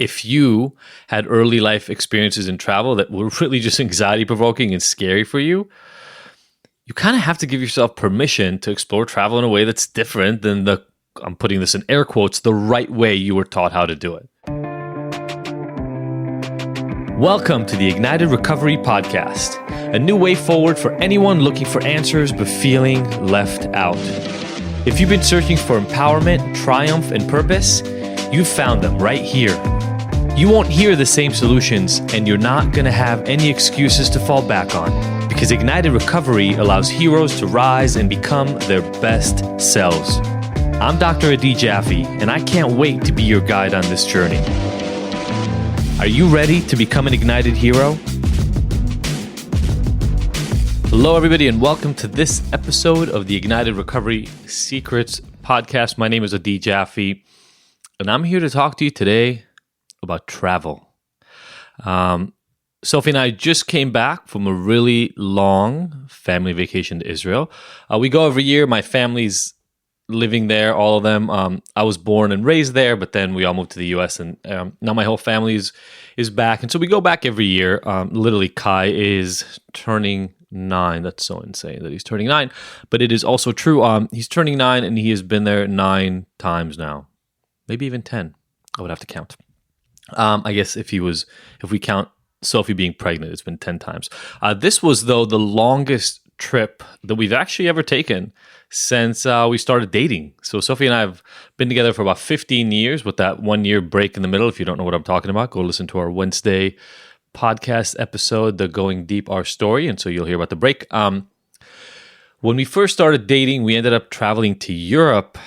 if you had early life experiences in travel that were really just anxiety provoking and scary for you, you kind of have to give yourself permission to explore travel in a way that's different than I'm putting this in air quotes, the right way you were taught how to do it. Welcome to the Ignited Recovery Podcast, a new way forward for anyone looking for answers but feeling left out. If you've been searching for empowerment, triumph, and purpose, you've found them right here. You won't hear the same solutions, and you're not going to have any excuses to fall back on, because Ignited Recovery allows heroes to rise and become their best selves. I'm Dr. Adi Jaffe, and I can't wait to be your guide on this journey. Are you ready to become an ignited hero? Hello, everybody, and welcome to this episode of the Ignited Recovery Secrets podcast. My name is Adi Jaffe, and I'm here to talk to you today about travel. Sophie and I just came back from a really long family vacation to Israel. We go every year. My family's living there, all of them. I was born and raised there, but then we all moved to the U.S. and now my whole family is back. And so we go back every year. Literally, Kai is turning 9. That's so insane that he's turning 9. But it is also true. He's turning 9 and he has been there 9 times now. Maybe even 10. I would have to count. I guess if we count Sophie being pregnant, it's been 10 times. This was, though, the longest trip that we've actually ever taken since we started dating. So Sophie and I have been together for about 15 years with that 1 year break in the middle. If you don't know what I'm talking about, go listen to our Wednesday podcast episode, the Going Deep Our Story, and so you'll hear about the break. When we first started dating, we ended up traveling to Europe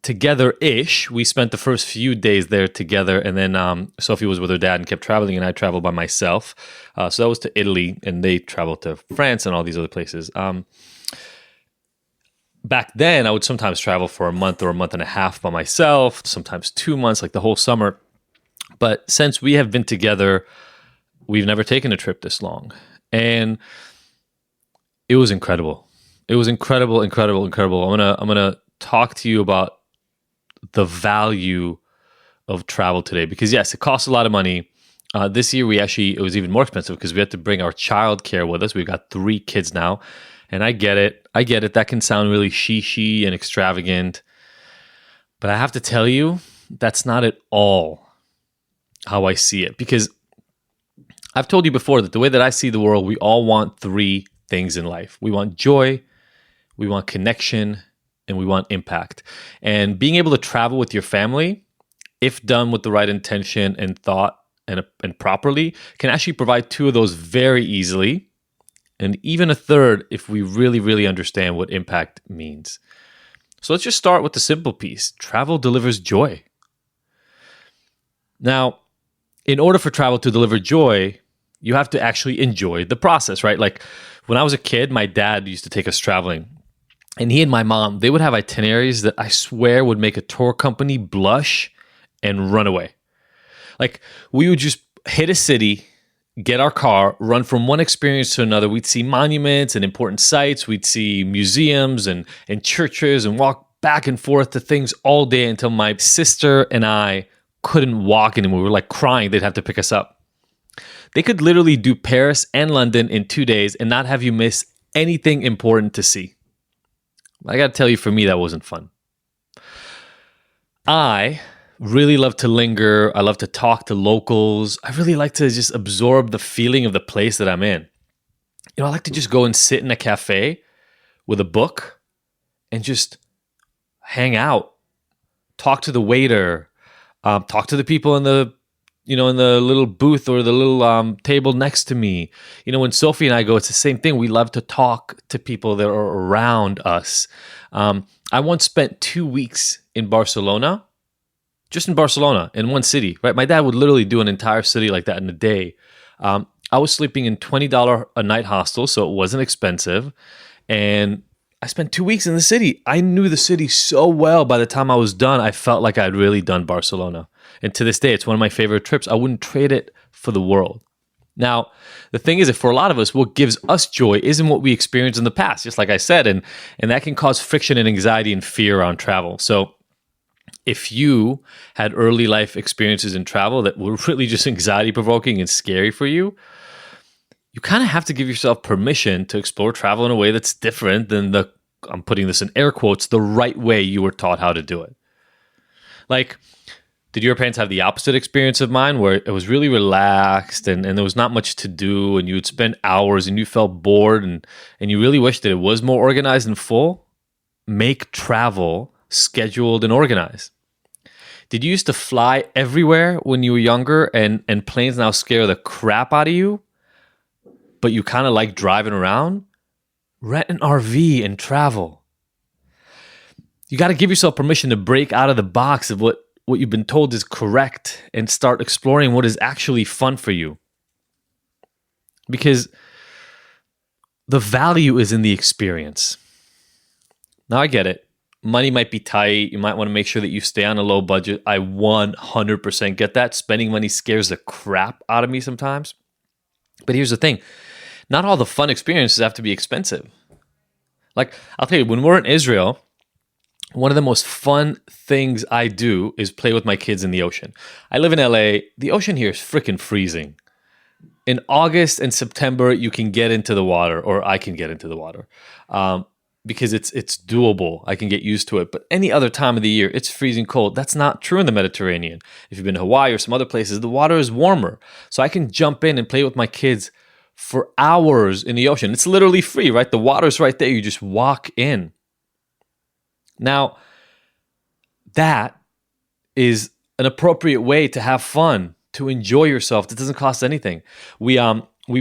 together-ish. We spent the first few days there together, and then Sophie was with her dad and kept traveling, and I traveled by myself. So that was to Italy, and they traveled to France and all these other places. Back then, I would sometimes travel for a month or a month and a half by myself, sometimes 2 months, like the whole summer. But since we have been together, we've never taken a trip this long. And it was incredible. It was incredible. I'm gonna talk to you about the value of travel today, because yes, it costs a lot of money. This year it was even more expensive because we had to bring our childcare with us. We've got 3 kids now, and I get it. That can sound really she and extravagant, but I have to tell you, that's not at all how I see it. Because I've told you before that the way that I see the world, we all want 3 things in life. We want joy, we want connection, and we want impact. And being able to travel with your family, if done with the right intention and thought and properly, can actually provide 2 of those very easily, and even a third if we really, really understand what impact means. So let's just start with the simple piece. Travel delivers joy. Now, in order for travel to deliver joy, you have to actually enjoy the process, right? Like when I was a kid, my dad used to take us traveling. And he and my mom, they would have itineraries that I swear would make a tour company blush and run away. Like we would just hit a city, get our car, run from one experience to another. We'd see monuments and important sites. We'd see museums and churches and walk back and forth to things all day until my sister and I couldn't walk anymore. We were like crying. They'd have to pick us up. They could literally do Paris and London in 2 days and not have you miss anything important to see. I got to tell you, for me, that wasn't fun. I really love to linger. I love to talk to locals. I really like to just absorb the feeling of the place that I'm in. I like to just go and sit in a cafe with a book and just hang out, talk to the waiter, talk to the people in the little booth or the little table next to me. When Sophie and I go, it's the same thing. We love to talk to people that are around us. I once spent 2 weeks in Barcelona, just in Barcelona, in one city, right? My dad would literally do an entire city like that in a day. I was sleeping in $20 a night hostels, so it wasn't expensive. And I spent 2 weeks in the city. I knew the city so well. By the time I was done, I felt like I'd really done Barcelona. And to this day, it's one of my favorite trips. I wouldn't trade it for the world. Now, the thing is that for a lot of us, what gives us joy isn't what we experienced in the past, just like I said, and that can cause friction and anxiety and fear around travel. So If you had early life experiences in travel that were really just anxiety provoking and scary for you, you kind of have to give yourself permission to explore travel in a way that's different than I'm putting this in air quotes, the right way you were taught how to do it. Like, did your parents have the opposite experience of mine where it was really relaxed and there was not much to do and you would spend hours and you felt bored and you really wished that it was more organized and full? Make travel scheduled and organized. Did you used to fly everywhere when you were younger and planes now scare the crap out of you, but you kind of like driving around? Rent an RV and travel. You got to give yourself permission to break out of the box of what you've been told is correct and start exploring what is actually fun for you. Because the value is in the experience. Now, I get it. Money might be tight. You might want to make sure that you stay on a low budget. I 100% get that. Spending money scares the crap out of me sometimes. But here's the thing. Not all the fun experiences have to be expensive. Like, I'll tell you, when we're in Israel, one of the most fun things I do is play with my kids in the ocean. I live in LA. The ocean here is freaking freezing. In August and September, you can get into the water, or I can get into the water, because it's doable. I can get used to it. But any other time of the year, it's freezing cold. That's not true in the Mediterranean. If you've been to Hawaii or some other places, the water is warmer. So I can jump in and play with my kids for hours in the ocean. It's literally free, right? The water's right there. You just walk in. Now, that is an appropriate way to have fun, to enjoy yourself. It doesn't cost anything. We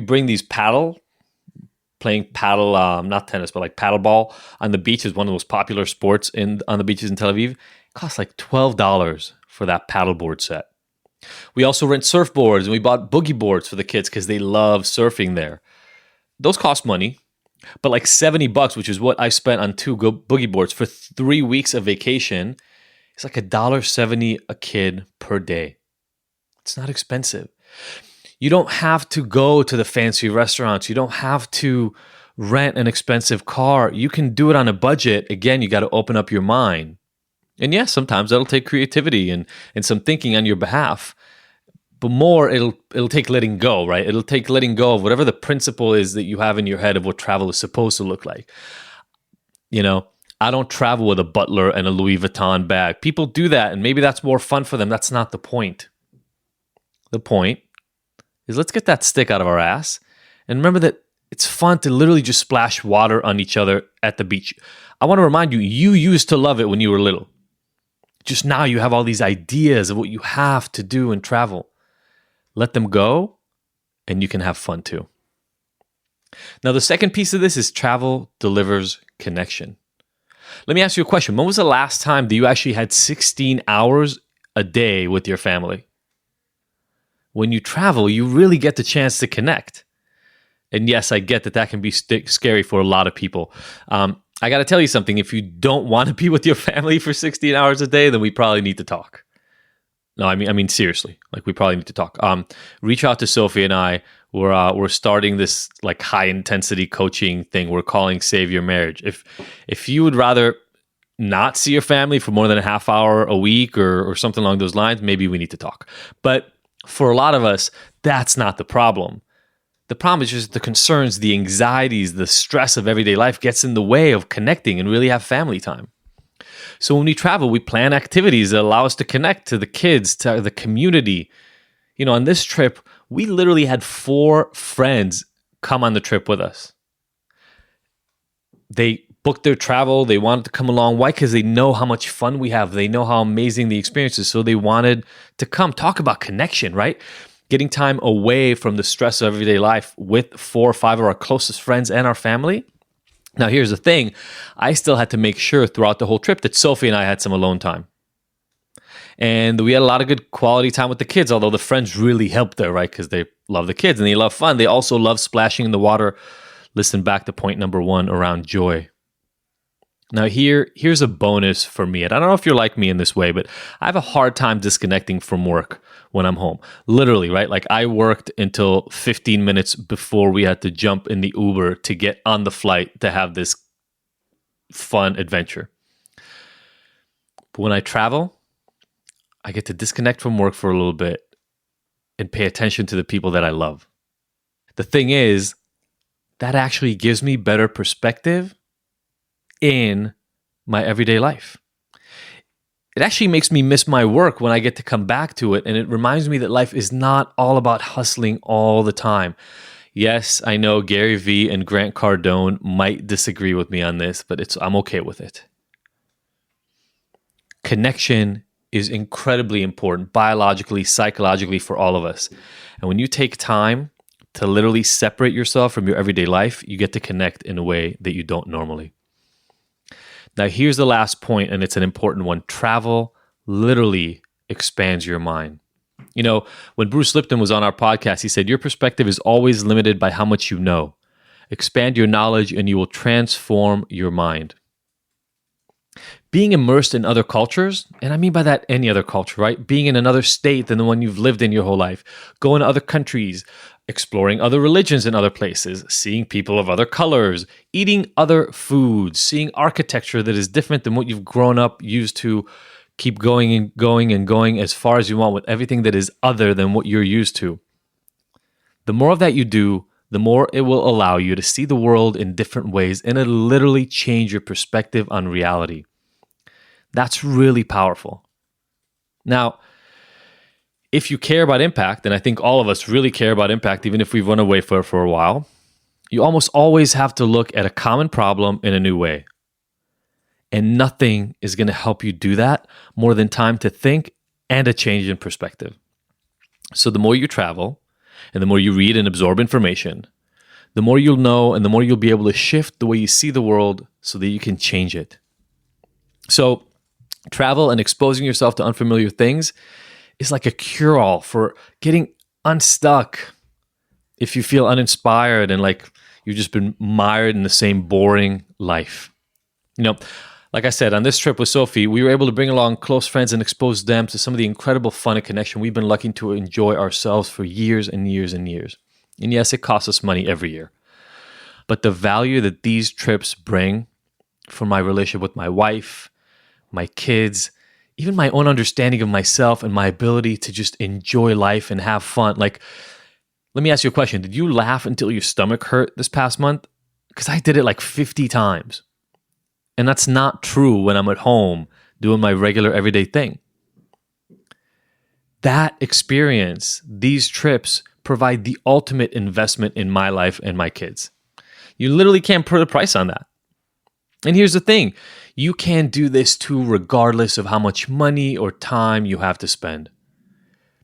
bring these playing paddle, not tennis, but like paddle ball on the beach is one of the most popular sports on the beaches in Tel Aviv. It costs like $12 for that paddleboard set. We also rent surfboards, and we bought boogie boards for the kids because they love surfing there. Those cost money, but like $70, which is what I spent on 2 boogie boards for 3 weeks of vacation, it's like $1.70 a kid per day. It's not expensive. You don't have to go to the fancy restaurants. You don't have to rent an expensive car. You can do it on a budget. Again, you got to open up your mind. And yes, sometimes that'll take creativity and some thinking on your behalf. But more, it'll take letting go, right? It'll take letting go of whatever the principle is that you have in your head of what travel is supposed to look like. You know, I don't travel with a butler and a Louis Vuitton bag. People do that, and maybe that's more fun for them. That's not the point. The point is, let's get that stick out of our ass and remember that it's fun to literally just splash water on each other at the beach. I want to remind you, you used to love it when you were little. Just now you have all these ideas of what you have to do in travel. Let them go, and you can have fun too. Now, the second piece of this is travel delivers connection. Let me ask you a question. When was the last time that you actually had 16 hours a day with your family? When you travel, you really get the chance to connect. And yes, I get that can be scary for a lot of people. I got to tell you something. If you don't want to be with your family for 16 hours a day, then we probably need to talk. No, I mean seriously. Like, we probably need to talk. Reach out to Sophie and I. We're starting this like high intensity coaching thing we're calling Save Your Marriage. If you would rather not see your family for more than a half hour a week or something along those lines, maybe we need to talk. But for a lot of us, that's not the problem. The problem is just the concerns, the anxieties, the stress of everyday life gets in the way of connecting and really have family time. So when we travel, we plan activities that allow us to connect to the kids, to the community. You know, on this trip, we literally had 4 friends come on the trip with us. They booked their travel. They wanted to come along. Why? Because they know how much fun we have. They know how amazing the experience is. So they wanted to come. Talk about connection, right? Getting time away from the stress of everyday life with 4 or 5 of our closest friends and our family. Now, here's the thing. I still had to make sure throughout the whole trip that Sophie and I had some alone time. And we had a lot of good quality time with the kids, although the friends really helped there, right? Because they love the kids and they love fun. They also love splashing in the water. Listen back to point number 1 around joy. Now, here's a bonus for me. And I don't know if you're like me in this way, but I have a hard time disconnecting from work when I'm home. Literally, right? Like, I worked until 15 minutes before we had to jump in the Uber to get on the flight to have this fun adventure. But when I travel, I get to disconnect from work for a little bit and pay attention to the people that I love. The thing is, that actually gives me better perspective in my everyday life. It actually makes me miss my work when I get to come back to it, and it reminds me that life is not all about hustling all the time. Yes, I know Gary Vee and Grant Cardone might disagree with me on this, but I'm okay with it. Connection is incredibly important biologically, psychologically for all of us. And when you take time to literally separate yourself from your everyday life, you get to connect in a way that you don't normally. Now, here's the last point, and it's an important one. Travel literally expands your mind. You know, when Bruce Lipton was on our podcast, he said, your perspective is always limited by how much you know. Expand your knowledge and you will transform your mind. Being immersed in other cultures, and I mean by that any other culture, right? Being in another state than the one you've lived in your whole life, going to other countries, exploring other religions in other places, seeing people of other colors, eating other foods, seeing architecture that is different than what you've grown up used to. Keep going and going and going as far as you want with everything that is other than what you're used to. The more of that you do, the more it will allow you to see the world in different ways, and it'll literally change your perspective on reality. That's really powerful. Now, if you care about impact, and I think all of us really care about impact, even if we've run away for a while, you almost always have to look at a common problem in a new way. And nothing is going to help you do that more than time to think and a change in perspective. So the more you travel, and the more you read and absorb information, the more you'll know and the more you'll be able to shift the way you see the world so that you can change it. So travel and exposing yourself to unfamiliar things is like a cure-all for getting unstuck if you feel uninspired and like you've just been mired in the same boring life. You know, like I said, on this trip with Sophie, we were able to bring along close friends and expose them to some of the incredible fun and connection we've been lucky to enjoy ourselves for years and years and years. And yes, it costs us money every year. But the value that these trips bring for my relationship with my wife, my kids, even my own understanding of myself and my ability to just enjoy life and have fun. Like, let me ask you a question. Did you laugh until your stomach hurt this past month? Because I did it like 50 times. And that's not true when I'm at home doing my regular everyday thing. That experience, these trips, provide the ultimate investment in my life and my kids. You literally can't put a price on that. And here's the thing. You can do this too regardless of how much money or time you have to spend.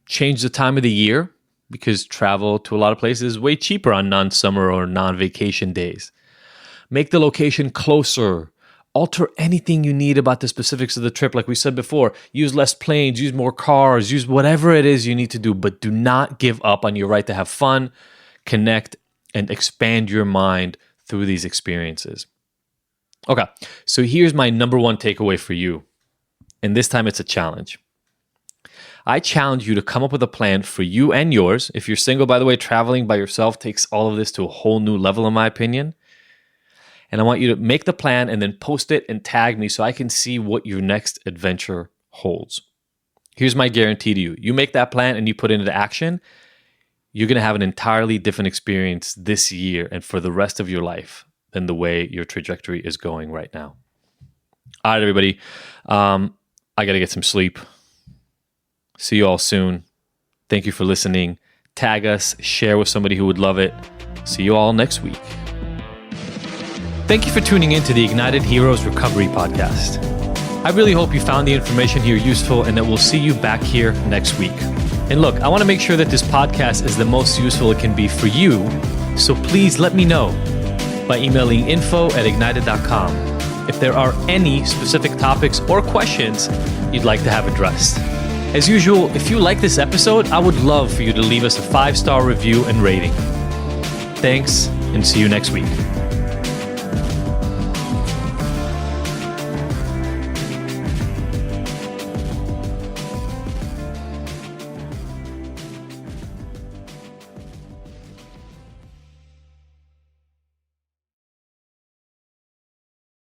Change the time of the year because travel to a lot of places is way cheaper on non-summer or non-vacation days. Make the location closer. Alter anything you need about the specifics of the trip. Like we said before, use less planes, use more cars, use whatever it is you need to do, but do not give up on your right to have fun, connect, and expand your mind through these experiences. Okay, so here's my number one takeaway for you. And this time it's a challenge. I challenge you to come up with a plan for you and yours. If you're single, by the way, traveling by yourself takes all of this to a whole new level, in my opinion. And I want you to make the plan and then post it and tag me so I can see what your next adventure holds. Here's my guarantee to you. You make that plan and you put it into action, you're going to have an entirely different experience this year and for the rest of your life than the way your trajectory is going right now. All right, everybody. I got to get some sleep. See you all soon. Thank you for listening. Tag us, share with somebody who would love it. See you all next week. Thank you for tuning in to the Ignited Heroes Recovery Podcast. I really hope you found the information here useful and that we'll see you back here next week. And look, I want to make sure that this podcast is the most useful it can be for you, so please let me know by emailing info@ignited.com if there are any specific topics or questions you'd like to have addressed. As usual, if you like this episode, I would love for you to leave us a 5-star review and rating. Thanks, and see you next week.